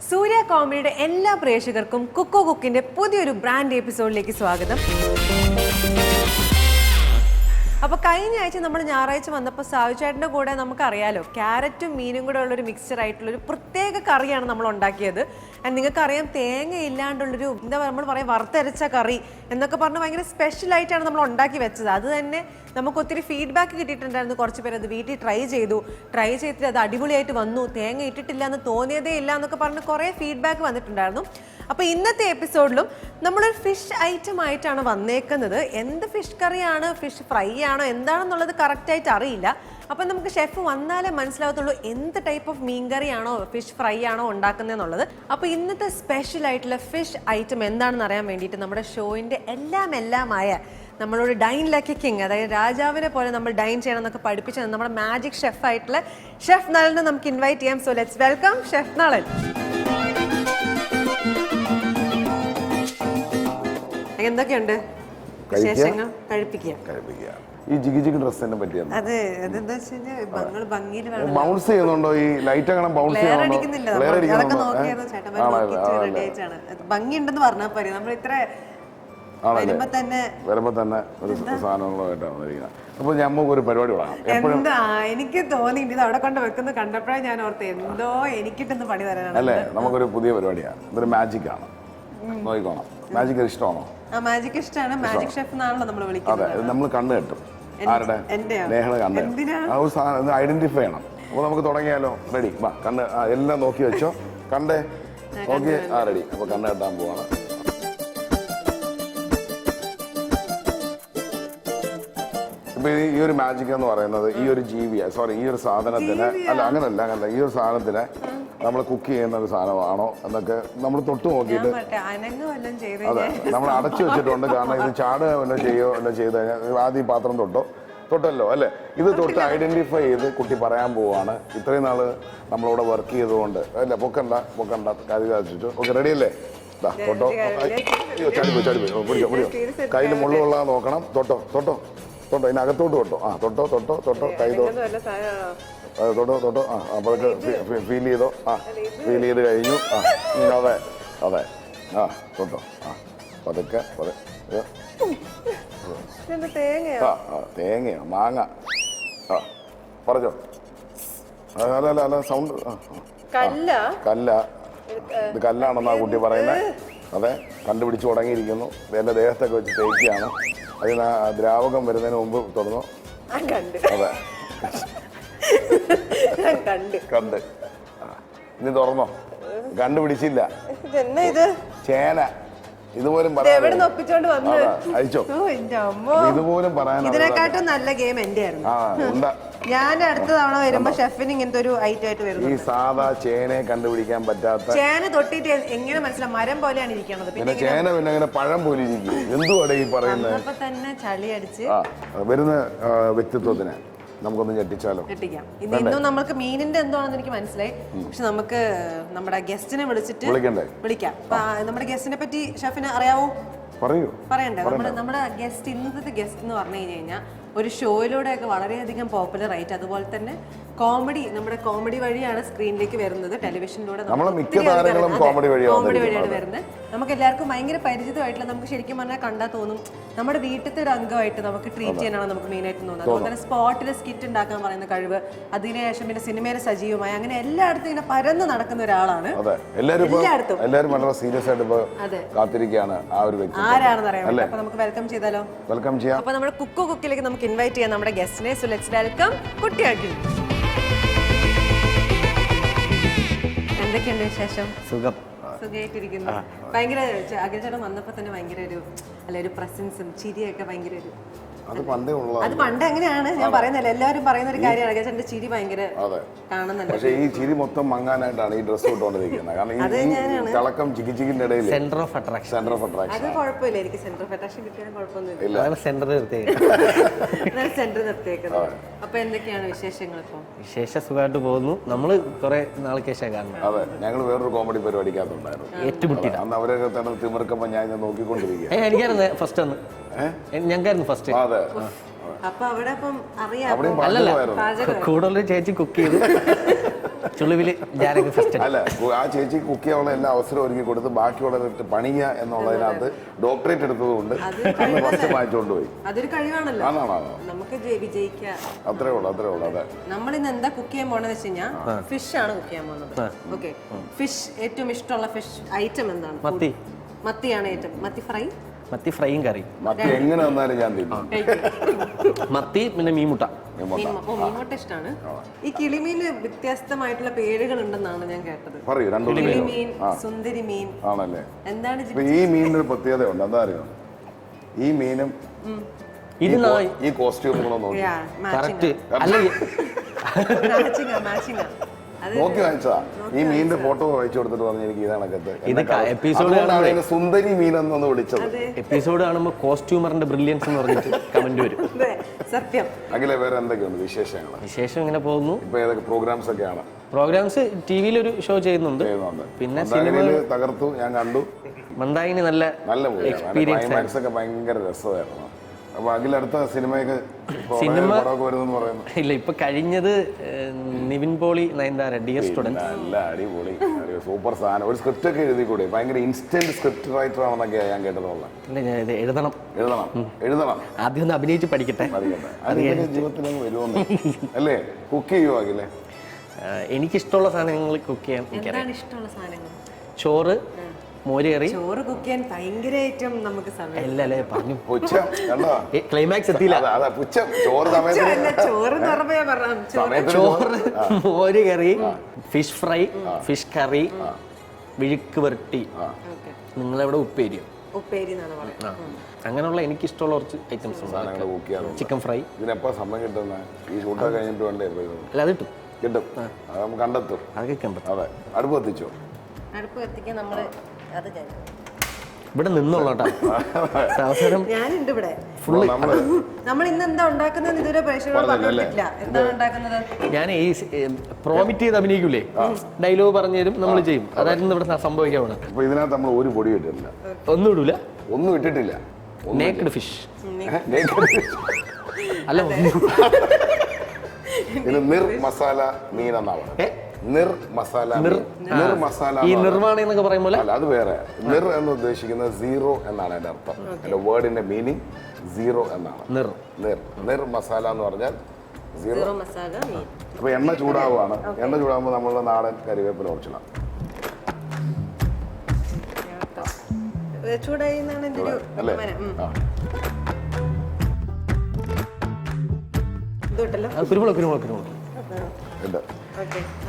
സൂര്യ കോമഡിയുടെ എല്ലാ പ്രേക്ഷകർക്കും കുക്കോ കുക്കിന്റെ പുതിയൊരു ബ്രാൻഡ് എപ്പിസോഡിലേക്ക് സ്വാഗതം. അപ്പോൾ കഴിഞ്ഞ ആഴ്ച നമ്മൾ ഞായറാഴ്ച വന്നപ്പോൾ സാവുചേട്ടൻ്റെ കൂടെ നമുക്കറിയാലോ ക്യാരറ്റും മീനും കൂടെ ഉള്ളൊരു മിക്സ്ചർ ആയിട്ടുള്ളൊരു പ്രത്യേക കറിയാണ് നമ്മൾ ഉണ്ടാക്കിയത്. ആൻഡ് നിങ്ങൾക്കറിയാം തേങ്ങ ഇല്ലാണ്ടുള്ളൊരു എന്താ പറയുക നമ്മൾ പറയാം വറുത്തരച്ച കറി എന്നൊക്കെ പറഞ്ഞ് ഭയങ്കര സ്പെഷ്യലായിട്ടാണ് നമ്മൾ ഉണ്ടാക്കി വെച്ചത്. അത് തന്നെ നമുക്ക് ഒത്തിരി ഫീഡ്ബാക്ക് കിട്ടിയിട്ടുണ്ടായിരുന്നു. കുറച്ച് പേര് അത് വീട്ടിൽ ട്രൈ ചെയ്തിട്ട് അത് അടിപൊളിയായിട്ട് വന്നു, തേങ്ങ ഇട്ടിട്ടില്ല എന്ന് തോന്നിയതേ ഇല്ല എന്നൊക്കെ പറഞ്ഞ് കുറേ ഫീഡ്ബാക്ക് വന്നിട്ടുണ്ടായിരുന്നു. അപ്പോൾ ഇന്നത്തെ എപ്പിസോഡിലും നമ്മളൊരു ഫിഷ് ഐറ്റം ആയിട്ടാണ് വന്നേക്കുന്നത്. എന്ത് ഫിഷ് കറിയാണ്, ഫിഷ് ഫ്രൈ ആണോ എന്താണെന്നുള്ളത് കറക്റ്റായിട്ട് അറിയില്ല. അപ്പം നമുക്ക് ഷെഫ് വന്നാലേ മനസ്സിലാവത്തുള്ളൂ എന്ത് ടൈപ്പ് ഓഫ് മീൻ കറിയാണോ ഫിഷ് ഫ്രൈ ആണോ ഉണ്ടാക്കുന്നതെന്നുള്ളത്. അപ്പോൾ ഇന്നത്തെ സ്പെഷ്യൽ ആയിട്ടുള്ള ഫിഷ് ഐറ്റം എന്താണെന്ന് അറിയാൻ വേണ്ടിയിട്ട് നമ്മുടെ ഷോയിൻ്റെ എല്ലാമായ നമ്മളോട് ഡൈൻ ലക്കി കിങ്, അതായത് രാജാവിനെ പോലെ നമ്മൾ ഡൈൻ ചെയ്യണം എന്നൊക്കെ പഠിപ്പിച്ചത് നമ്മുടെ മാജിക് ഷെഫ് ആയിട്ടുള്ള ഷെഫ് നളനെ നമുക്ക് ഇൻവൈറ്റ് ചെയ്യാം. So let's welcome chef Nalan. എന്തൊക്കെയുണ്ട് വിശേഷങ്ങൾ? കഴിപ്പിക്കുക. ഈ ജിഗി ജിഗി ഡ്രസ്സിനെ പറ്റിയാണ്. അതെ, അതെന്താ വെച്ചാൽ ഭംഗിയിൽ ബൗൺസ് ചെയ്യുന്നുണ്ടോ? ഈ ലൈറ്റ് അങ്ങനെ ബൗൺസ് അടിക്കുന്നില്ല. അതൊക്കെ നോക്കിയായിരുന്നു ചേട്ടൻ. ഭംഗിയുണ്ടെന്ന് പറഞ്ഞാൽ പോരെ, നമ്മൾ ഇത്ര വരുമ്പോ തന്നെ ഒരു സാധനങ്ങളുമായിട്ടാണ് വന്നിരിക്കുന്നത്. അപ്പൊ നമുക്ക് ഒരു പരിപാടി എന്താ എനിക്ക് തോന്നിയിട്ട് ഇത് അവിടെ കൊണ്ട് വെക്കുന്നത് കണ്ടപ്പോഴേ ഞാൻ ഓർത്ത് എന്തോ എനിക്കിട്ടൊന്ന് പണി തരാനാണ്. അല്ലേ? നമുക്കൊരു പുതിയ പരിപാടിയാണ്. ഇതൊരു മാജിക് ആണ്. നോക്കിക്കോണം. മാജിക് ഇഷ്ടമാണോ? മാജിക് ഇഷ്ടമാണ്. മാജിക് ഷെഫ് എന്നാണല്ലോ നമ്മൾ വിളിക്കുന്നത്. അതെ, നമ്മൾ കണ്ണ് കെട്ടും. ആരുടെ? നേഹയുടെ കണ്ണ്. ആ ഒരു സാധനം ഐഡന്റിഫൈ ചെയ്യണം. അപ്പൊ നമുക്ക് തുടങ്ങിയാലോ? റെഡി? വാ, കണ്ണ് എല്ലാം നോക്കി വെച്ചോ. കണ്ടേ നോക്കി. റെഡി. അപ്പൊ കണ്ണ് കെട്ടാൻ പോവാണ്. ഇപ്പൊ ഈ ഒരു മാജിക് എന്ന് പറയുന്നത് ഈ ഒരു ജീവിയെ, സോറി, ഈ ഒരു സാധനത്തിന് അങ്ങനല്ല ഈ ഒരു സാധനത്തിന് നമ്മൾ കുക്ക് ചെയ്യുന്ന ഒരു സാധനമാണോ എന്നൊക്കെ നമ്മൾ തൊട്ട് നോക്കിയിട്ട്, അതെ, നമ്മൾ അടച്ചു വെച്ചിട്ടുണ്ട്. കാരണം ഇത് ചാടുക വല്ലതും ചെയ്ത് കഴിഞ്ഞാൽ ആദ്യം ഈ പാത്രം തൊട്ടല്ലോ അല്ലേ? ഇത് തൊട്ട് ഐഡന്റിഫൈ ചെയ്ത് കുട്ടി പറയാൻ പോവാണ്. ഇത്രയും നാള് നമ്മളിവിടെ വർക്ക് ചെയ്തുകൊണ്ട് അല്ല പൊക്കണ്ട കാര്യം സാധിച്ചിട്ട്. ഓക്കെ, റെഡി അല്ലേ? തൊട്ടോ. പിടിച്ചോ. കയ്യിൽ മുള്ളു കൊള്ളാതെ നോക്കണം. തൊട്ടോ ഇതിനകത്തോട്ട് തൊട്ടോ. കൈ തൊട്ടോ. അപ്പോഴൊക്കെ ഫീൽ ചെയ്തോ. ഫീൽ ചെയ്ത് കഴിഞ്ഞു. അതെ. തൊട്ടോ. പതുക്കെ. തേങ്ങയോ മാങ്ങ? പറഞ്ഞോ. അല്ല സൗണ്ട്. കല്ല. ഇത് കല്ലാണെന്നാ കുട്ടി പറയുന്നത്. അതെ, കണ്ടുപിടിച്ച് തുടങ്ങിയിരിക്കുന്നു. എൻ്റെ ദേഹത്തൊക്കെ വെച്ച് തേക്കുകയാണ്. അതിന് ദ്രാവകം വരുന്നതിന് മുമ്പ് തുറന്നു. അതെ, കണ്ട്. ഇനി തുറന്നോ? കണ്ടുപിടിച്ചില്ല. ചേന. ഇതുപോലും അയച്ചോ. ഇതുപോലും പറയാൻ ഇതിനെക്കാട്ടും നല്ല ഗെയിം എന്റെ ആയിരുന്നു. ഞാൻ അടുത്ത തവണ വരുമ്പോ ഷെഫിന് ഇങ്ങനത്തെ ഒരു ഐറ്റം ആയിട്ട് വരുന്നു. ഈ സാധാ ചേനയെ കണ്ടുപിടിക്കാൻ പറ്റാത്ത ചേന തൊട്ടിട്ട് എങ്ങനെ മനസ്സിലാവും? മരം പോലെയാണ് ഇരിക്കണത്. പിന്നെ ചേന പിന്നെ അങ്ങനെ പഴം പോലെ ഇരിക്കും. എന്തുവാടെ ഈ പറയുന്നത്? അപ്പൊ തന്നെ ചളി അടിച്ച് വരുന്ന വ്യക്തിത്വത്തിന് നമുക്കൊന്ന് ഞെട്ടിച്ചാലോ? ഞെട്ടിക്കാം. ഇന്നും നമുക്ക് മീനിന്റെ എന്താണെന്ന് എനിക്ക് മനസ്സിലായി. പക്ഷെ നമുക്ക് നമ്മുടെ ഗസ്റ്റിനെ വിളിച്ചിട്ട് വിളിക്കാം. നമ്മുടെ ഗസ്റ്റിനെ പറ്റി ഷെഫിന് അറിയാവോ? പറയണ്ടേ? നമ്മുടെ ഗസ്റ്റ്, ഇന്നത്തെ ഗസ്റ്റ് എന്ന് പറഞ്ഞു കഴിഞ്ഞാൽ ഒരു ഷോയിലൂടെയൊക്കെ വളരെയധികം പോപ്പുലർ ആയിട്ട്, അതുപോലെ തന്നെ നമ്മുടെ കോമഡി വഴിയാണ് സ്ക്രീനിലേക്ക് വരുന്നത്. ടെലിവിഷനിലൂടെ കോമഡി വഴിയാണ് വരുന്നത്. നമുക്ക് എല്ലാവർക്കും ഭയങ്കര പരിചിതമായിട്ടുള്ള, നമുക്ക് ശരിക്കും പറഞ്ഞാൽ കണ്ടാൽ തോന്നും നമ്മുടെ വീട്ടിലത്തെ ഒരു അംഗമായിട്ട് നമുക്ക് ട്രീറ്റ് ചെയ്യാനാണ് നമുക്ക് മെയിനായിട്ട് തോന്നുന്നത്. അതുപോലെ തന്നെ സ്പോട്ടിൽ സ്കിറ്റ് ഉണ്ടാക്കാൻ പറയുന്ന കഴിവ്, അതിനുശേഷം പിന്നെ സിനിമയിൽ സജീവമായി അങ്ങനെ എല്ലായിടത്തും ഇങ്ങനെ പരന്ന് നടക്കുന്ന ഒരാളാണ്. എല്ലാവരും വളരെ സീരിയസ് ആയിട്ട് കാത്തിരിക്കുകയാണ് ആ ഒരു വ്യക്തി ആരാണെന്ന് അറിയാൻ. അപ്പൊ നമുക്ക് വെൽക്കം ചെയ്താലോ? വെൽക്കം ചെയ്യാം. അപ്പൊ നമ്മുടെ കുക്കിലേക്ക് നമുക്ക് ഇൻവൈറ്റ് ചെയ്യാം നമ്മുടെ ഗസ്റ്റിനെ. സോ ലെറ്റ്സ് വെൽക്കം കുട്ടിയാക്കി. എന്തൊക്കെയുണ്ട് വിശേഷം? സുഖമായിട്ടിരിക്കുന്നു. ഭയങ്കര അഖിൽചേട്ടൻ വന്നപ്പോ തന്നെ ഭയങ്കര ഒരു പ്രസൻസും ചിരിയൊക്കെ ഭയങ്കര അത് പണ്ട് അങ്ങനെയാണ്. ഞാൻ പറയുന്നില്ല, എല്ലാവരും പറയുന്ന ഒരു കാര്യമാണ്. അഖിൽചേട്ടന്റെ ചിരി ഭയങ്കര കാണുന്നുണ്ട്. പക്ഷേ ഈ ചിരി മൊത്തം മങ്ങാനായിട്ടാണ് ഈ ഡ്രസ് ഇട്ടുകൊണ്ടിരിക്കുന്നത്. കാരണം ഈ തിളക്കം ചികിച്ചിക്കിന്റെ ഇടയിൽ സെന്റർ ഓഫ് അട്രാക്ഷൻ. അത് കുഴപ്പമില്ല, എനിക്ക് സെന്റർ ഓഫ് അട്രാക്ഷൻ കിട്ടിയാൽ കുഴപ്പമൊന്നുമില്ല. സെന്റർ നിർത്തിയേക്കുന്നത്. അപ്പൊ എന്തൊക്കെയാണ് വിശേഷങ്ങൾ? ഇപ്പൊ വിശേഷ സുഖമായിട്ട് പോകുന്നു. നമ്മള് കുറെ നാൾക്ക് ശേഷം കാണുന്നു. അതെ, ഞങ്ങൾ വേറൊരു കോമഡി പരിപാടിക്കകത്തുണ്ടായിരുന്നു. ഏറ്റുമുട്ടിയില്ല. അന്ന് അവരൊക്കെ തന്നെ തിമിർക്കുമ്പോ ഞാൻ നോക്കിക്കൊണ്ടിരിക്കുക. എനിക്കായിരുന്നു ഫസ്റ്റ്. അന്ന് ഞങ്ങൾക്കായിരുന്നു ഫസ്റ്റ്. അപ്പൊ അവിടെ അറിയാം. അല്ലല്ല, കൂടുതൽ ചേച്ചി കുക്ക് ചെയ്തു. ചുളിവില് ഞാനൊക്കെ ഫസ്റ്റ്. അല്ല ആ ചേച്ചി കുക്ക് ചെയ്യാനുള്ള എല്ലാ അവസരവും ഒരുക്കി കൊടുത്ത് ബാക്കിയുള്ളവരിട്ട് പണിയുക എന്നുള്ളതിനകത്ത് ഡോക്ടറേറ്റ് എടുത്തതുകൊണ്ട് ഫസ്റ്റ് വാങ്ങിച്ചുകൊണ്ട് പോയി. അതൊരു കഴിവാണല്ലോ, ആണോ നമുക്ക് വിജയിക്കാം. അത്രേ ഉള്ളൂ അതെ. നമ്മൾ ഇന്ന് എന്താ കുക്ക് ചെയ്യാൻ പോണെന്ന് വെച്ച് കഴിഞ്ഞാൽ ഫിഷ് ആണ് കുക്ക് ചെയ്യാൻ പോകുന്നത്. ഓക്കെ, ഫിഷ് ഏറ്റവും ഇഷ്ടമുള്ള ഫിഷ് ഐറ്റം എന്താണ്? മത്തിയാണ് ഏറ്റവും. മത്തി ഫ്രൈയും കറി. മത്തി എങ്ങനെ വന്നാലും ഞാൻ തിന്നും. മത്തി പിന്നെ മീൻമുട്ട. മീൻമുട്ട ഇഷ്ടമാണ്. ഈ കിളിമീന് വ്യത്യസ്തമായിട്ടുള്ള പേരുകൾ ഉണ്ടെന്നാണ് ഞാൻ കേട്ടത്. പറയൂ, കിളിമീൻ, സുന്ദരി മീൻ ആണല്ലേ. എന്താണ് ഈ മീനിനൊരു പ്രത്യേകത ഉണ്ട്, എന്താ അറിയോ? ഈ മീനും ഈ കോസ്റ്റ്യൂമുകളും നോക്കി കറക്റ്റ് അല്ല നോക്കി വാങ്ങിച്ചതാ. ഈ മീനിന്റെ ഫോട്ടോ അയച്ചു കൊടുത്തിട്ട് പറഞ്ഞു എനിക്ക് ഇതാണക്കത്ത് എപ്പിസോഡ് സുന്ദരി മീൻ എന്നൊന്ന് വിളിച്ചത്. എപ്പിസോഡ് കാണുമ്പോൾ കോസ്റ്റ്യൂമറിന്റെ ബ്രില്യൻസ് എന്ന് പറഞ്ഞിട്ട് കമന്റ് വരും. സത്യം. അഖിലെ വേറെ എന്തൊക്കെയുണ്ട് വിശേഷം ഇങ്ങനെ പോകുന്നു. ഇപ്പൊ ഏതൊക്കെ പ്രോഗ്രാംസ് ഒക്കെയാണ്? പ്രോഗ്രാംസ് ടി വിയിൽ ഒരു ഷോ ചെയ്യുന്നുണ്ട്. പിന്നെ സിനിമയിൽ തകർത്തു, ഞാൻ കണ്ടു. മന്ദാകിനി നല്ല എക്സ്പീരിയൻസ് ഒക്കെ ഭയങ്കര രസമായിരുന്നു. അപ്പൊ അഖിലടുത്ത സിനിമയൊക്കെ ഇല്ല, ഇപ്പൊ കഴിഞ്ഞത് നിവിൻ പോളി നയൻതാര ഡിയർ സ്റ്റുഡന്റ്. നല്ല അടിപൊളി സൂപ്പർ സാധനം. ഒരു സ്ക്രിപ്റ്റ് ഒക്കെ എഴുതി കൂടെ? ഭയങ്കര ഇൻസ്റ്റന്റ് സ്ക്രിപ്റ്റ് റൈറ്റർ ആണെന്നൊക്കെ ഞാൻ കേട്ടതുള്ള. എഴുതണം ആദ്യം ഒന്ന് അഭിനയിച്ച് പഠിക്കട്ടെ. ജീവിതത്തിൽ വരുമോ അല്ലേ? കുക്ക് ചെയ്യുമോ അഖിലെ? എനിക്കിഷ്ടമുള്ള സാധനങ്ങൾ കുക്ക് ചെയ്യാൻ എനിക്കറിയാം. ചോറ്, മോരുകറി. ചോറ് കുക്ക് ചെയ്യാൻ ഭയങ്കരമായിട്ടും നമുക്ക് സമയം. അല്ലേ പറഞ്ഞു ക്ലൈമാക്സ് എത്തിയില്ല. ചോറ്, മോരുകറി, ഫിഷ് ഫ്രൈ, ഫിഷ് കറി, വിഴുക്ക് വരട്ടി. നിങ്ങളെവിടെ ഉപ്പേരിയോ? അങ്ങനെയുള്ള എനിക്കിഷ്ടമുള്ള കുറച്ച് ഐറ്റംസ് ഉണ്ട്. Chicken fry. ഇതിനെപ്പോ സമയം കിട്ടുന്ന ഈ ഷൂട്ടൊക്കെ കഴിഞ്ഞിട്ട് വേണ്ടേ? അല്ല, അത് കിട്ടും. കണ്ടെത്തും. അതൊക്കെ കണ്ടെത്തും. അതെ. അടുപ്പ് കത്തിച്ചോ? അടുപ്പ് കത്തിക്കാൻ നമ്മള് ഇവിടെ നിന്നോളാം. ഞാനുണ്ട് ഇവിടെ. നമ്മൾ ഇന്ന് എന്താ ഉണ്ടാക്കുന്നത് ഇതുവരെ പ്രേക്ഷകരോട് പറഞ്ഞിട്ടില്ല. എന്താണ് ഉണ്ടാക്കുന്നത്? ഞാൻ ഈ പ്രോമിറ്റ് ചെയ്ത് അഭിനയിക്കൂലേ, ഡയലോഗ് പറഞ്ഞു തരും, നമ്മൾ ചെയ്യും. അതായിരുന്നു ഇവിടെ സംഭവിക്കാൻ പോണത്. അപ്പൊ ഇതിനകത്ത് നമ്മൾ ഒരു പൊടി ഇട്ടിട്ടില്ല, ഒന്നും ഇട്ടിട്ടില്ല. നേക്കഡ് ഫിഷ് അല്ല, ഇത് നിർ മസാല മീൻ എന്നാ പറയുന്നത്. നിർ മസാല. ഈ നിർവാണ എന്നൊക്കെ പറയുമ്പോൾ അല്ല, അത് വേറെ. നിർ എന്ന് ഉദ്ദേശിക്കുന്നത് സീറോ എന്നാണ് അതിന്റെ അർത്ഥം. അതിന്റെ വേർഡിന്റെ മീനിങ് സീറോ എന്നാണ്. നിർ മസാല എന്ന് പറഞ്ഞാൽ സീറോ മസാല. അപ്പൊ എണ്ണ ചൂടാവുകയാണ്. എണ്ണ ചൂടാകുമ്പോൾ നമ്മളുടെ നാടൻ കരിവേപ്പില കുറച്ചിടാം. കുരുമുളക്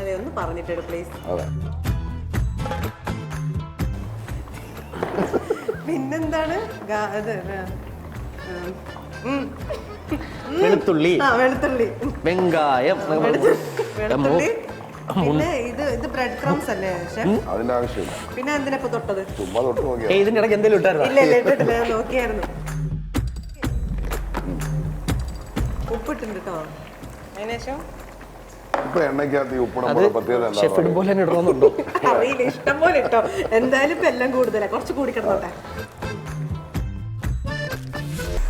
അതൊന്ന് പറഞ്ഞിട്ട് പ്ലീസ്. പിന്നെന്താണ്? വെളുത്തുള്ളി, വെങ്കായം, പിന്നെ ഇത് ബ്രെഡ് ക്രംസ് അല്ലേ? അതിന്റെ ആവശ്യമില്ല. പിന്നെ എന്തിനാ ഇപ്പൊ തൊട്ടത്? ചുമ്മാ തൊട്ട് നോക്കിയാ. ഇതിന്റെ ഇടയ്ക്ക് എന്തെങ്കിലും ഇട്ടിട്ടില്ല, ഞാൻ നോക്കിയായിരുന്നു. ഉപ്പിട്ടുണ്ട് കേട്ടോ. അതിനുശേഷം ഇപ്പൊ എണ്ണയ്ക്കകത്ത് ഉപ്പിടുമ്പോൾ പ്രത്യേകത അറിയില്ല, ഇഷ്ടം പോലെ ഇട്ടോ. എന്തായാലും ഇപ്പൊ എല്ലാം കൂടുതലാ, കുറച്ച് കൂടി കിടന്നോട്ടെ.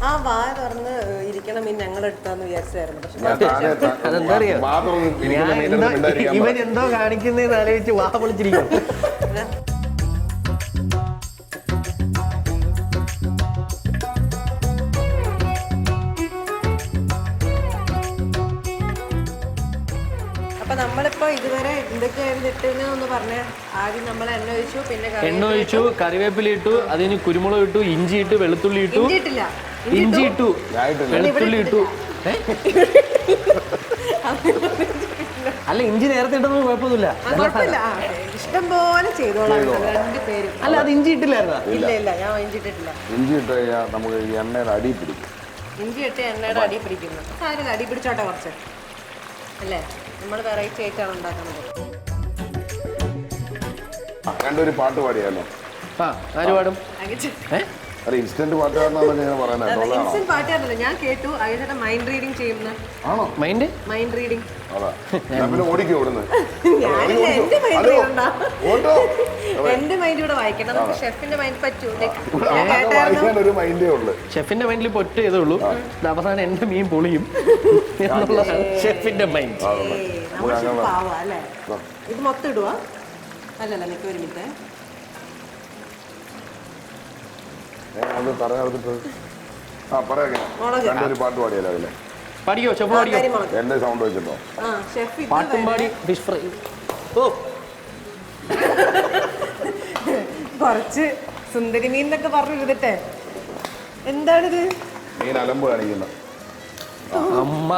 ആ വായ തുറന്ന് ഇരിക്കണം മീൻ ഞങ്ങൾ എടുത്താന്ന് വിചാരിച്ചായിരുന്നു. പക്ഷെ ഇവൻ എന്തോ കാണിക്കുന്നതെന്ന് ആലോചിച്ച് വാ പൊളിച്ചിരിക്കും. അപ്പൊ നമ്മളിപ്പോ ഇതുവരെ എന്തൊക്കെയായിരുന്നു ഇട്ടെന്ന് പറഞ്ഞ. ആദ്യം നമ്മൾ എണ്ണ ഒഴിച്ചു, കറിവേപ്പില ഇട്ടു, അതിന് കുരുമുളക് ഇട്ടു, ഇഞ്ചി ഇട്ടു, വെളുത്തുള്ളി ഇട്ടു, ഇഞ്ചി ഇട്ടു, വെളുത്തുള്ളി ഇട്ടു. അല്ല, ഇഞ്ചി നേരത്തെ ഇട്ടൊന്നും കുഴപ്പമൊന്നുമില്ല, ഇഷ്ടം പോലെ ചെയ്തോളാം. രണ്ടുപേരും. അല്ല, അത് ഇഞ്ചി ഇട്ടില്ലായിരുന്നോ? ഇല്ല, ഞാൻ ഇഞ്ചി ഇട്ടിട്ടില്ല. ഇഞ്ചി ഇട്ട് കഴിഞ്ഞാൽ നമുക്ക് എണ്ണയുടെ അടി പിടിക്കും. ഇഞ്ചി ഇട്ട് എണ്ണയുടെ അടി പിടിക്കുന്നു. സാരില്ല, അടി പിടിച്ചോട്ടെ കുറച്ച് അല്ലേ? നമ്മൾ വെറൈറ്റി ആയിട്ടാണ് ഉണ്ടാക്കുന്നത്. രണ്ടൊരു പാട്ട് പാടിയാലോ? ആര് പാടും? അല്ല, ഇൻസ്റ്റന്റ് പാട്ടുകാരനാണെന്ന് ഞാൻ പറയുന്നത്. ഇൻസ്റ്റന്റ് പാട്ടുകാരനല്ല, ഞാൻ കേട്ടു അയാളുടെ മൈൻഡ് റീഡിങ് ചെയ്യുന്ന. ആണോ? Mind reading. അതാ പിന്നെ ഓടിക്കോ ഇവിടുന്ന്. എന്റെ മൈൻഡ് ഇവിടെ വായിക്കണം. നമുക്ക് ഷെഫിന്റെ മൈൻഡ് പറ്റൂ. ഒരു മൈൻഡേ ഉള്ളു. ഷെഫിന്റെ മൈൻഡിൽ പൊറ്റേ ഉള്ളൂ. അവസാനം എന്റെ മീൻ പൊളിയും എന്നുള്ള ഷെഫിന്റെ മൈൻഡ്. പാവാ അല്ലേ? ഇത് മൊത്തം ഇടുവാ? അല്ലല്ല, എനിക്ക് ഒരു മിനിറ്റ്. അത് പറയാതിട്ട് രണ്ടൊരു പാട്ട് പാടിയല്ലോ അതിലെ. പാടിക്കോ ഷെഫ്, പാടിക്കോ. എന്റെ സൗണ്ട് വെച്ചിട്ടോ? പാട്ടും പാടി ഫിഷ് ഫ്രൈ. ഓ കുറച്ച് സുന്ദരി മീൻ എന്നൊക്കെ പറഞ്ഞിരുന്നിട്ടെ എന്താണിത്? മീൻ അലമ്പ് കാണിക്കുന്ന അമ്മ.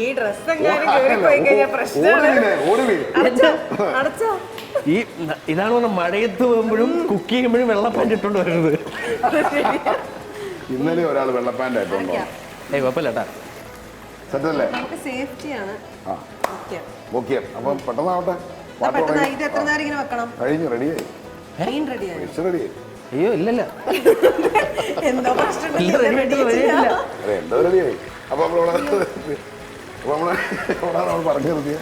ഈ ഡ്രസ് എങ്ങാനും കേറി പോയി കഴിഞ്ഞാൽ പ്രശ്നമാണ്. അടച്ചോ? ഈ ഇതാണ് പറഞ്ഞ മഴയത്ത് പോകുമ്പോഴും കുക്ക് ചെയ്യുമ്പോഴും വെള്ളപ്പാൻറ് ഇട്ടോണ്ട് വരുന്നത്. ഇന്നലെ ഒരാൾ വെള്ളപ്പാൻറ് ആയിട്ടുണ്ടോ? കുഴപ്പമില്ല. സെറ്റല്ലേ? സേഫ്റ്റിയാണ്. അപ്പം പെട്ടെന്നാവട്ടെ. ഇത് എത്ര നേരം ഇങ്ങനെ വെക്കണം? കഴിഞ്ഞു, റെഡിയായി. റെഡിയായി. അയ്യോ ഇല്ലല്ല, എന്തോ പ്രശ്നം എന്തോ റെഡിയായി. അപ്പൊ നമ്മൾ പറഞ്ഞു നിർത്തിയ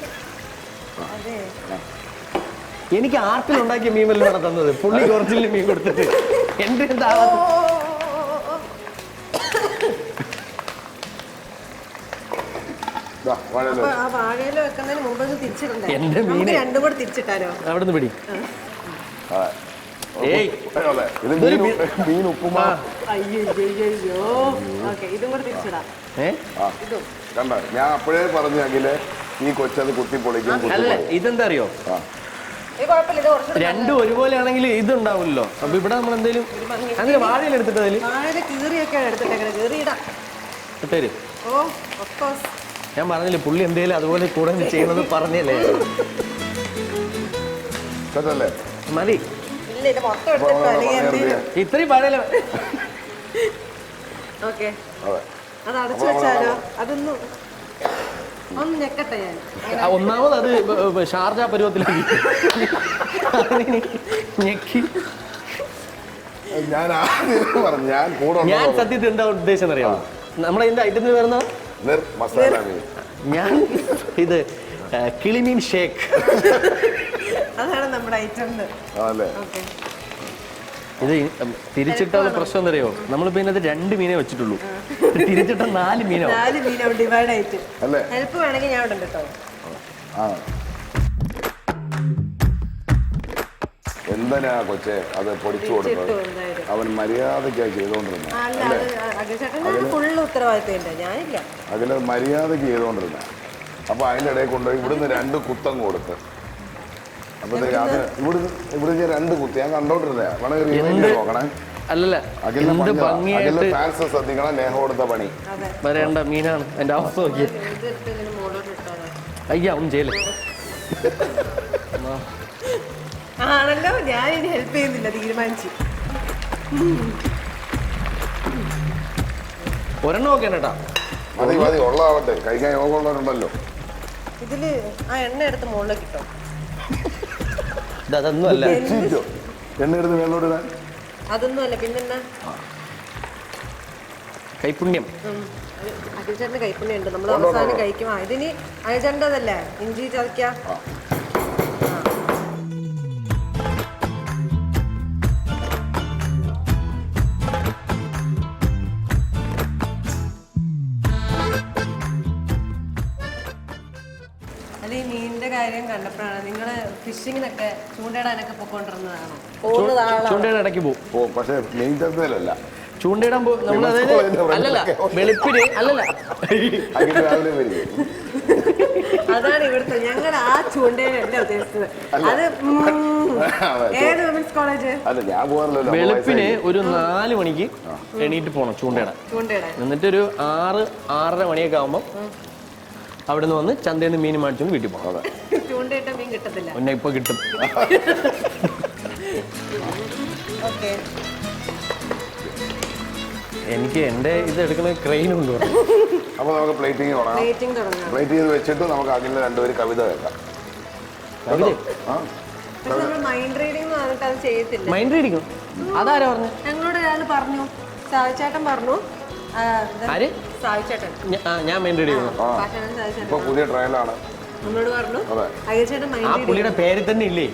എനിക്ക് ആർട്ടിലുണ്ടാക്കിയ മീൻ വല്ല തന്നത്. പുള്ളി കുറച്ചില്ല മീൻ കൊടുത്തിട്ട് എന്റെ എന്താ വാഴയില വെക്കുന്നതിന് മുമ്പ് തിരിച്ചിടണ്ടേ? എന്റെ മീന് രണ്ടും കൂടെ തിരിച്ചിട്ടാലോ? അവിടുന്ന് പിടി. മീൻ ഉപ്പുമാ. അയ്യോ, ഇതും കൂടെ തിരിച്ചിടാം. കണ്ട, ഞാൻ അപ്പോഴേ പറഞ്ഞു അഖിലെ ഈ കൊച്ചത് കുത്തി പൊളിക്കും. അല്ല, ഇതെന്താ അറിയോ, രണ്ടും ഒരുപോലെ ആണെങ്കിൽ ഇതുണ്ടാവില്ലോ. അപ്പൊ ഇവിടെ നമ്മൾ എന്തെങ്കിലും അങ്ങനെ വാഴയിൽ എടുത്തിട്ട് അതിൽ ഇട്ടേര്. ഞാൻ പറഞ്ഞില്ലേ പുള്ളി എന്തേലും അതുപോലെ കൂടെ ചെയ്യുന്നത് പറഞ്ഞല്ലേ. മതി ഇത്രയും വാഴയില. അത് അടച്ചു വെച്ചാലോ? അതൊന്നും ഒന്ന് ഞെക്കട്ടെ ഞാൻ. ഒന്നാമത് അത് ഷാർജ പരുവത്തിലാക്കി ഞെക്കി. ഞാൻ സത്യത്തിൽ എന്താ ഉദ്ദേശം അറിയാമോ? നമ്മളെ ഇതിന്റെ ഐറ്റത്തിന് വരുന്ന ഞാൻ ഇത് കിളിമീൻ ഷേക്ക്. അതാണ് നമ്മുടെ ഐറ്റം. ഇത് തിരിച്ചിട്ടുള്ള പ്രശ്നം എന്തറിയോ, നമ്മളിപ്പോ ഇതിനകത്ത് 2 മീനേ വെച്ചിട്ടുള്ളൂ, തിരിച്ചിട്ട 4 മീനാവും. ഡിവൈഡ് ആയിട്ട്. ഹെൽപ്പ് വേണമെങ്കിൽ ഞാൻ ഉണ്ട് കേട്ടോ. എന്തിനാ കൊച്ചെ അത് പൊടിച്ചു കൊടുത്തത്? അവൻ മര്യാദയ്ക്കായി ചെയ്തോണ്ടിരുന്ന അതിൽ മര്യാദയ്ക്ക് ചെയ്തോണ്ടിരുന്ന. അപ്പൊ അതിന്റെ ഇടയിൽ കൊണ്ടുപോയി ഇവിടുന്ന് 2 കുത്തം കൊടുത്ത്. അപ്പത്തേക്ക് അത് ഇവിടെ 2 കുത്തി ഞാൻ കണ്ടോണ്ടിരുന്നേ. നോക്കണേ. അല്ലല്ല, ഫാൻസ് ശ്രദ്ധിക്കണം. നേഹ കൊടുത്ത പണി വരേണ്ട മീനാണ്. എന്റെ അവസ്ഥ നോക്കിയ അയ്യാ ഒന്നും ചെയ്യല്ലേ. ആണല്ലോ, ഞാൻ ഇനി ഹെൽപ്പ് ചെയ്യുന്നില്ല, തീരുമാനിച്ചു. ഒരെണ്ണം നോക്കാൻ കേട്ടാ. മതി മതി, ഉള്ളതാവട്ടെ. കഴിക്കാൻ യോഗമുള്ളവരുണ്ടല്ലോ. ഇതില് ആ എണ്ണ എടുത്ത് മുകളിലേക്ക് ഇട്ടോ. അതൊന്നും അല്ല, എണ്ണ എടുത്ത് മേലോട്ട് ഇടാൻ. അതൊന്നും അല്ല, പിന്നെന്നാ കൈപുണ്യം. അഖിൽചേട്ടന് കൈപ്പുണ്യം ഉണ്ട്. നമ്മൾ അവസാനം കഴിക്കും. ഇതിന് അയച്ചേണ്ടതല്ലേ, ഇഞ്ചി ചതയ്ക്കാം. അല്ല, ഈ മീനിന്റെ കാര്യം കണ്ടപ്പോഴാണ് നിങ്ങള് ഫിഷിങ്ങിനൊക്കെ ചൂണ്ടയിടാനൊക്കെ പോയിക്കൊണ്ടിരുന്നതാണോ? ചൂണ്ടയുടെ ഇടയ്ക്ക് പോകും, പക്ഷേ മീൻ ചന്തയിലല്ല. ചൂണ്ടയിടാൻ പോകും നമ്മൾ. അതായത് അല്ലല്ല, വെളുപ്പിന് അല്ലല്ല, അതാണ് ഇവിടുത്തെ ഞങ്ങൾ ആ ചൂണ്ടയിലല്ല ഉദ്ദേശിച്ചത്. അത് ഏത് വിമൻസ് കോളേജ്? വെളുപ്പിന് ഒരു 4 മണിക്ക് എണീറ്റ് പോണം ചൂണ്ടയിടാൻ. എന്നിട്ട് ഒരു 6-6:30 മണിയൊക്കെ ആകുമ്പോൾ അവിടെ നിന്ന് വന്ന് ചന്തയിൽ നിന്ന് മീൻ മേടിച്ചോണ്ട് വീട്ടിൽ പോകാം. ചൂണ്ടയിട്ട മീൻ കിട്ടത്തില്ല. പിന്നെ ഇപ്പൊ കിട്ടും. എനിക്ക് എന്റെ ഇത് എടുക്കുന്ന ക്രെയിൻ ഉണ്ട്. അപ്പൊ നമുക്ക് പ്ലേറ്റിംഗ് തുടങ്ങാം. പ്ലേറ്റ് ചെയ്ത് വെച്ചിട്ട് നമുക്ക് അതിൽ 2 പേര് കവിത കേൾക്കാം. മൈൻഡ് റീഡിങ് അതാരാ പറഞ്ഞു? ഞങ്ങളോട് ഒരാൾ പറഞ്ഞു, സാവിച്ചേട്ടൻ പറഞ്ഞു. ഞാൻ മൈൻഡ് റീഡ് ചെയ്യുന്നു. ഇപ്പൊ പുതിയ ട്രയലാണ്. നമ്മളോട് പറഞ്ഞു ആ പുള്ളിയുടെ പേര് തന്നെ ഇല്ലേ?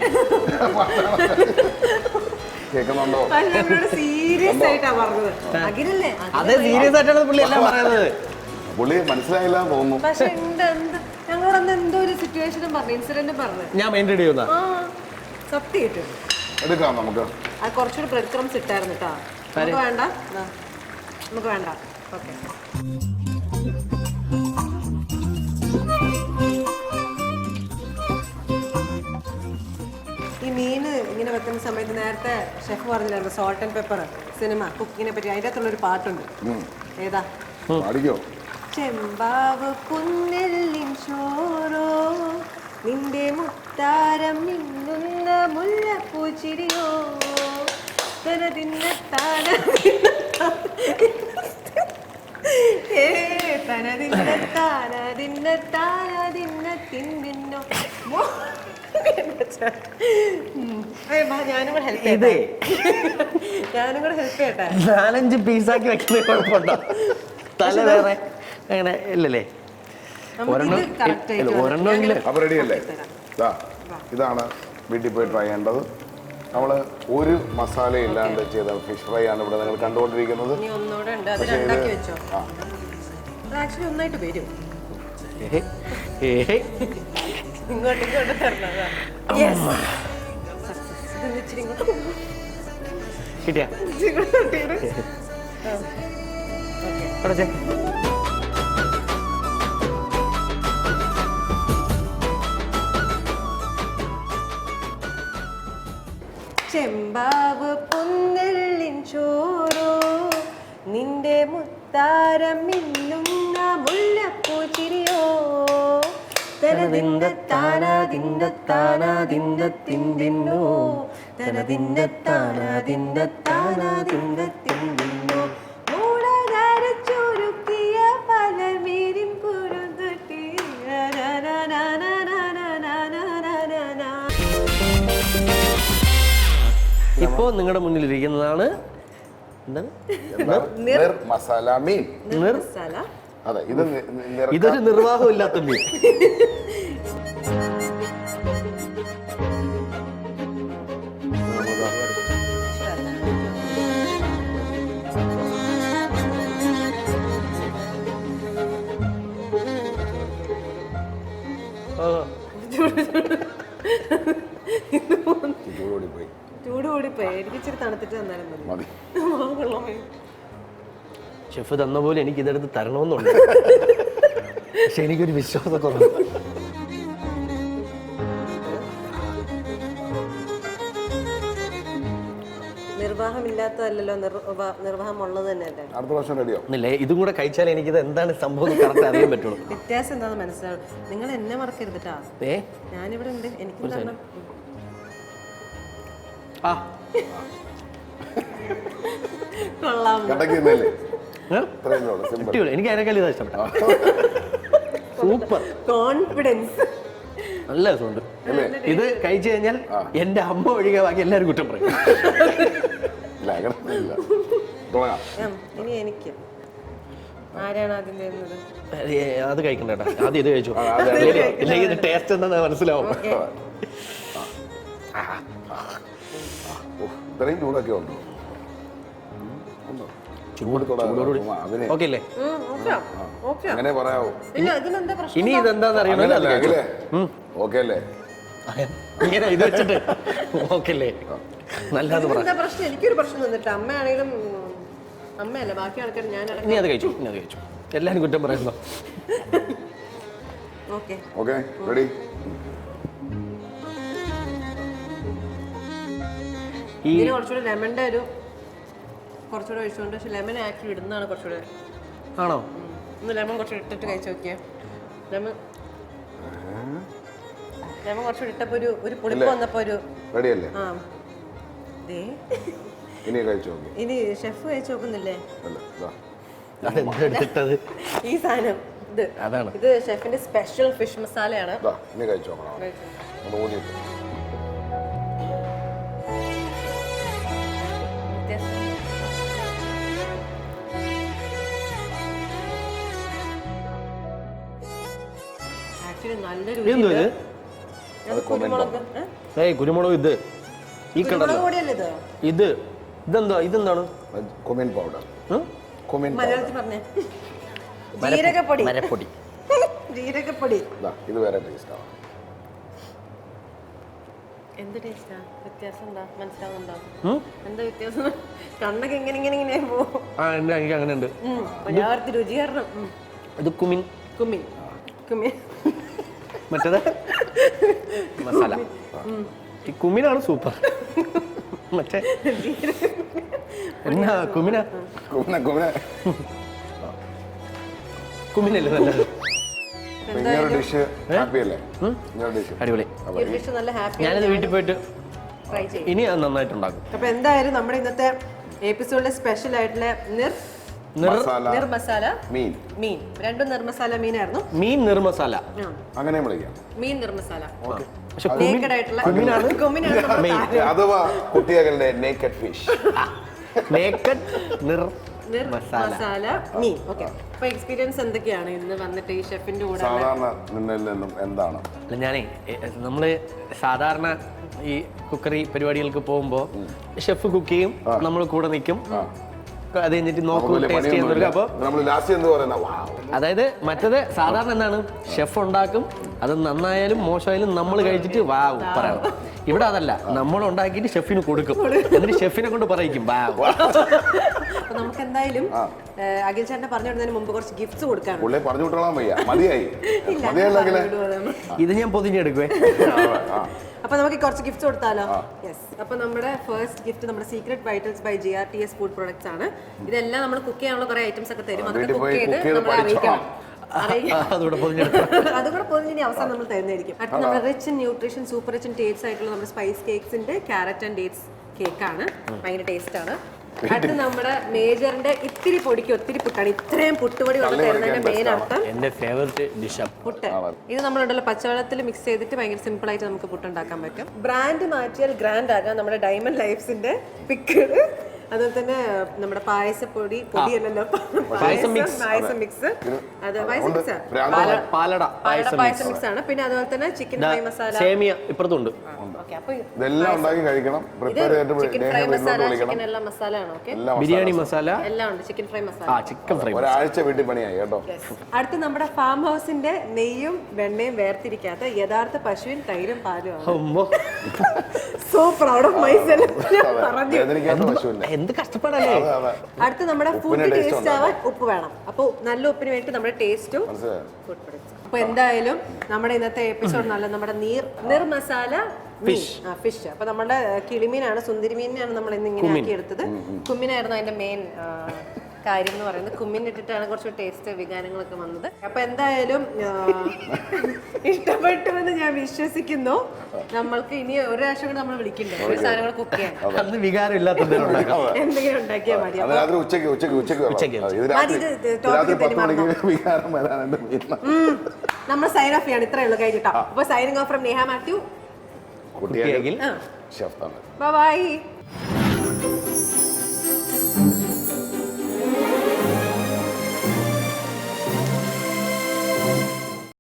കേൾക്കുന്നുണ്ടോ? സീരിയസ് ആയിട്ടാ പറഞ്ഞത്. അതെ, സീരിയസ് ആയിട്ടാണ് പുള്ളി എല്ലാം പറയുന്നത്. പുള്ളി മനസ്സിലായില്ല എന്ന് തോന്നുന്നു. പക്ഷെ ഞങ്ങളോട് അന്ന് എന്തോ ഒരു സിറ്റുവേഷനും പറഞ്ഞു, ഇൻസിഡന്റും പറഞ്ഞു. ഞാൻ മെയിൻ റെഡി ചെയ്യുന്ന ആ സത്യം കിട്ടും. എടുക്കാം നമുക്ക്. അത് കുറച്ചുകൂടി ബ്രെഡ് ക്രംസ് ഇട്ടായിരുന്നു കേട്ടോ. നമുക്ക് വേണ്ട, നമുക്ക് വേണ്ട. ഓക്കെ, ഈ മീന് ഇങ്ങനെ വെക്കുന്ന സമയത്ത് നേരത്തെ ഷെഫ് പറഞ്ഞില്ലായിരുന്നു സോൾട്ട് ആൻഡ് പെപ്പർ സിനിമ കുക്കിങ്ങിനെ പറ്റി. അതിൻ്റെ അകത്തുള്ളൊരു പാട്ടുണ്ട്. ഏതാ? പാടിക്കോ. ചെമ്പാവ് പുന്നെല്ലിൻ ചോറോ നിന്റെ മുത്താരം മിന്നുന്ന മുല്ലപ്പൂച്ചിരിയോ തനതിന്നത്താന ഞാനും കൂടെ ഹെൽപ്പ് ചെയ്യട്ടെ. 4-5 പീസാക്കി വെക്കുന്ന കുഴപ്പമുണ്ടോ? തല വേറെ അങ്ങനെ ഇല്ലല്ലേ? ഒരെണ്ണമെങ്കിലും. അപ്പൊ റെഡിയല്ലേ? ഇതാണ് വീട്ടിൽ പോയി ട്രൈ ചെയ്യേണ്ടത്. നമ്മൾ ഒരു മസാല ഇല്ലാണ്ട് ചെയ്ത ഫിഷ് ഫ്രൈ ആണ് ഇവിടെ നിങ്ങൾ കണ്ടുകൊണ്ടിരിക്കുന്നത്. ഒന്നായിട്ട് വരും. കിട്ടിയാ ചെമ്പാവ് പുന്നെല്ലിൻ ചോറോ നിന്റെ മുത്താരം മിന്നുന്ന മുല്ലപ്പൂച്ചിരിയോ തനതിന്നത്താനാതിന്നത്താനാതിന്നത്തിന്തിന്നോ തനതിന്നത്താനാതിന്നത്താനാതിന്നത്തിന്തിന്നോ മൂളനരച്ചൊരുക്കിയ പലവീരിൻ കുറുതൊട്ടി. ഇപ്പോ നിങ്ങളുടെ മുന്നിൽ ഇരിക്കുന്നതാണ് മസാല മീൻ. അതെ, ഇതൊരു നിർവാഹമില്ലാത്ത മീൻ. ചൂട് കൂടിപ്പോയി. എനിക്ക് ഇച്ചിരി തണുത്തിട്ട് തന്നാലും മതി. ഷെഫ് തന്ന പോലെ എനിക്ക് ഇതെടുത്ത് തരണമെന്നുണ്ട്. പക്ഷെ എനിക്കൊരു വിശ്വാസക്കുറവ്. നിർവാഹമില്ലാത്തതല്ലോ, നിർവാഹം ഉള്ളത് തന്നെയല്ലേ. അടുത്ത പ്രാവശ്യം റെഡിയോ ഒന്നില്ലേ, ഇതും കൂടെ കഴിച്ചാൽ എനിക്കിത് എന്താണ് സംഭവം കറക്റ്റ് അറിയാൻ പറ്റുള്ളൂ. വ്യത്യാസം എന്താണെന്ന് മനസ്സിലാവും. നിങ്ങൾ എന്നെ മറക്കരുത് കേട്ടോ. ഞാനിവിടെ ഉണ്ട്, എനിക്ക് തരണം. കൊള്ളാം. എനിക്ക് അതിനേക്കാൾ ഇതാ ഇഷ്ടപ്പെട്ട. Super confidence. നല്ല രസമുണ്ട്. ഇത് കഴിച്ചു കഴിഞ്ഞാൽ എന്റെ അമ്മ ഒഴികെ ബാക്കി എല്ലാവരും കുറ്റം പറയും. ഇനി എനിക്ക് ആരാണ് ആദ്യം തരുന്നത്? അത് കഴിക്കണ്ട കേട്ടോ, ആദ്യം ഇത് കഴിച്ചു. ഇല്ലെങ്കിൽ ഇത് ടേസ്റ്റ് എന്താണെന്ന് മനസ്സിലാവും. ഇത്രയും ചൂടൊക്കെ ഉണ്ടോ? ഓക്കെ അല്ലേ? അങ്ങനെ പറയാവോ? ഇനി ഇതെന്താന്ന് അറിയണല്ലോ. ഓക്കെ അല്ലേ? ഇങ്ങനെ ഇത് വെച്ചിട്ട് ഓക്കെ അല്ലേ? നല്ലത് പറ. പ്രശ്നം എനിക്കൊരു പ്രശ്നം തന്നിട്ട് അമ്മയാണെങ്കിലും അമ്മയല്ല ബാക്കി ആൾക്കാർ. ഞാൻ ഇനി അത് കഴിച്ചു, ഇനി അത് കഴിച്ചു. എല്ലാരും കുറ്റം പറയുന്നു. Okay ready. ഇതിന് കുറച്ചുകൂടെ ലെമണിന്റെ ഒരു കുറച്ചുകൂടെ ഒഴിച്ചുകൊണ്ട്. പക്ഷെ ലെമൺ ആക്കി ഇടുന്നതാണ് കുറച്ചുകൂടെ. ആണോ? ഒന്ന് ലെമൺ കുറച്ചുകൂടെ ഇട്ടിട്ട് കഴിച്ചു നോക്കിയേ. ലെമൺ കുറച്ചുകൂടെ ഇട്ടപ്പോ ഒരു പുളിപ്പ് വന്നപ്പോ ഒരു റെഡിയല്ലേ? ആ ഇനി ഷെഫ് കഴിച്ചു നോക്കുന്നില്ലേ ഈ സാധനം? ഇത് ഷെഫിന്റെ സ്പെഷ്യൽ ഫിഷ് മസാലയാണ്. കുരുമുളക്. ഇത് ഈ ഇത് ഇതെന്താണ്? Cumin powder. മലയാളത്തിൽ പറഞ്ഞേ. ജീരകപ്പൊടി മരപ്പൊടി. ജീരകപ്പൊടി ഇത് വേറെ ടേസ്റ്റ് ആണ്. എന്ത് ടേസ്റ്റാ? വ്യത്യാസം എന്താ മനസ്സിലാവുന്നുണ്ടോ? എന്താ വ്യത്യാസം? കണ്ണൊക്കെ ഇങ്ങനെ പോകും. എനിക്ക് അങ്ങനെ ഉണ്ട്. എല്ലാവർക്കും രുചി കാരണം. ഇത് കുമിൻ. കുമിൻ കുമിൻ മറ്റേത് മസാല. ഈ കുമിനാണ് സൂപ്പർ. മറ്റേ എന്നാ കുമിന കുമിനല്ലേ നല്ലത്. ഇങ്ങനൊരു ഡിഷ് ഹാപ്പി അല്ലേ? അടിപൊളി. നല്ല ഹാപ്പി. ഞാനിത് വീട്ടിൽ പോയിട്ട് ട്രൈ ചെയ്യും. ഇനി അത് നന്നായിട്ടുണ്ടാക്കും. അപ്പൊ എന്തായാലും നമ്മുടെ ഇന്നത്തെ എപ്പിസോഡിലെ സ്പെഷ്യൽ ആയിട്ടുള്ള നിർമസാല മീൻ. രണ്ടും നിർമസാല മീനായിരുന്നു. മീൻ നിർമസാല അങ്ങനെ വിളിക്കാം. മീൻ നിർമസാല. പക്ഷെ അഥവാ കുട്ടികളുടെ നേക്കഡ് ഫിഷ്. മസാല മീൻ. ഓക്കെ. അപ്പൊ എക്സ്പീരിയൻസ് എന്തൊക്കെയാണ് ഇന്ന് വന്നിട്ട് ഈ ഷെഫിന്റെ കൂടെ? സാധാരണ നിന്നിൽ നിന്നും എന്താണ്? ഞാനേ നമ്മള് സാധാരണ ഈ കുക്കറി പരിപാടികൾക്ക് പോകുമ്പോ ഷെഫ് കുക്ക് ചെയ്യും, നമ്മൾ കൂടെ നിൽക്കും, അത് കഴിഞ്ഞിട്ട് നോക്കൂ ടേസ്റ്റ് ചെയ്യുന്നവർക്ക്. അപ്പൊ അതായത് മറ്റത് സാധാരണ എന്താണ്, ഷെഫ് ഉണ്ടാക്കും, അത് നന്നായാലും മോശമായാലും നമ്മൾ കഴിച്ചിട്ട് വാവ് പറയണം. ഇവിടെ അതല്ല, നമ്മൾ ഉണ്ടാക്കിയിട്ട് ഷെഫിന് കൊടുക്കും, എന്നിട്ട് ഷെഫിനെ കൊണ്ട് പറയിക്കും വാവ്. അപ്പൊ നമുക്ക് എന്തായാലും അഖിൽ ചേട്ടനെ പറഞ്ഞു വിടുന്നതിന് മുമ്പ് കുറച്ച് ഗിഫ്റ്റ്സ് കൊടുക്കാൻ. ഇത് ഞാൻ പൊതിഞ്ഞെടുക്കുവേ. അപ്പൊ നമുക്ക് കുറച്ച് ഗിഫ്റ്റ്സ് കൊടുത്താലോ? യെസ്. അപ്പൊ നമ്മുടെ ഫസ്റ്റ് ഗിഫ്റ്റ് നമ്മുടെ secret vitals by GRTS food products ആണ്. ഇതെല്ലാം നമ്മൾ കുക്ക് ചെയ്യാനുള്ള കുറെ ഐറ്റംസ് ഒക്കെ തരും. അതൊക്കെ കുക്ക് ചെയ്ത് നമ്മൾ അറിയിക്കണം. അതുകൂടെ പൊതിഞ്ഞ് അവസാനം നമ്മൾ തരുന്നതായിരിക്കും. അടുത്ത നമ്മുടെ rich in nutrition super rich in taste ആയിട്ടുള്ള നമ്മുടെ സ്പൈസ് കേക്സിന്റെ ക്യാരറ്റ് ആൻഡ് ഡേറ്റ്സ് കേക്കാണ്. ഭയങ്കര ടേസ്റ്റ് ആണ്. അടുത്ത് നമ്മുടെ മേജറിന്റെ ഇത്തിരി പൊടിക്ക് ഒത്തിരി പുട്ടാണ്. ഇത്രയും പുട്ടുപൊടി കൊണ്ട് തരുന്നതിന്റെ മെയിൻ അർത്ഥം എന്റെ ഫേവറേറ്റ് ഡിഷ് പുട്ട്. ഇത് നമ്മളുണ്ടല്ലോ പച്ചവെള്ളത്തിൽ മിക്സ് ചെയ്തിട്ട് ഭയങ്കര സിമ്പിൾ ആയിട്ട് നമുക്ക് പുട്ടുണ്ടാക്കാൻ പറ്റും. ബ്രാൻഡ് മാറ്റിയാൽ ഗ്രാൻഡ് ആകാം. നമ്മുടെ ഡയമണ്ട് ലൈഫ്സിന്റെ പിക്കിള്, അതുപോലെ തന്നെ നമ്മുടെ പായസപ്പൊടി, പൊടിയല്ലല്ലോ, പായസം മിക്സ്, അത് പാലട പായസം മിക്സ് ആണ്. പിന്നെ അതുപോലെ തന്നെ ചിക്കൻ ഫ്രൈ മസാല, സേമിയ ഇപ്പുറത്തുണ്ട്. ഇതെല്ലാം ഉണ്ടാക്കി കഴിക്കണം. ചിക്കൻ ഫ്രൈ മസാല, ചിക്കൻ എല്ലാം മസാല ആണ്. ഓക്കെ, ബിരിയാണി മസാല എല്ലാം ഉണ്ട്. Chicken fry masala, chicken fry ഒരാഴ്ച വീട്ടിൽ പണിയായി കേട്ടോ. അടുത്ത് നമ്മുടെ ഫാം ഹൗസിന്റെ നെയ്യും വെണ്ണയും വേർതിരിക്കാത്ത യഥാർത്ഥ പശുവിൻ തൈരും പാലും ആണ്. So proud of myself. എന്ത് കഷ്ടപ്പാടല്ലേ. അടുത്ത് നമ്മുടെ ഫുഡ് ടേസ്റ്റ് ആവാൻ ഉപ്പ് വേണം. അപ്പൊ നല്ല ഉപ്പിന് വേണ്ടി നമ്മുടെ ടേസ്റ്റും ഫുഡ് പ്രൊഡക്ട്സ്. അപ്പൊ എന്തായാലും നമ്മുടെ ഇന്നത്തെ എപ്പിസോഡ് നല്ല നമ്മുടെ നിർമസാല ഫിഷ്. അപ്പൊ നമ്മുടെ കിളിമീനാണ്, സുന്ദരി മീനാണ് നമ്മൾ ഇന്ന് ഇങ്ങനെ ആക്കി എടുത്തത്. കുമ്മിനായിരുന്നു അതിന്റെ മെയിൻ കാര്യം എന്ന് പറയുന്നത്. കുമ്മിൻ ഇട്ടിട്ടാണ് കുറച്ച് ടേസ്റ്റ് വികാരങ്ങളൊക്കെ വന്നത്. അപ്പൊ എന്തായാലും ഇഷ്ടപ്പെട്ടുവെന്ന് ഞാൻ വിശ്വസിക്കുന്നു. നമ്മൾക്ക് ഇനി ഒരു പ്രാവശ്യം കൂടെ നമ്മൾ വിളിക്കണ്ടേ ഒരു സാധനങ്ങൾ കുക്ക് ചെയ്യാൻ. വികാരം ഇല്ലാത്ത എന്തെങ്കിലും ഉണ്ടാക്കിയാൽ മതി. നമ്മൾ സൈൻ ഓഫ് ചെയ്യാണ്. ഇത്രേ ഉള്ളൂ കഴിഞ്ഞിട്ടോ. അപ്പൊ signing off from Neha Mathew. Chef. By.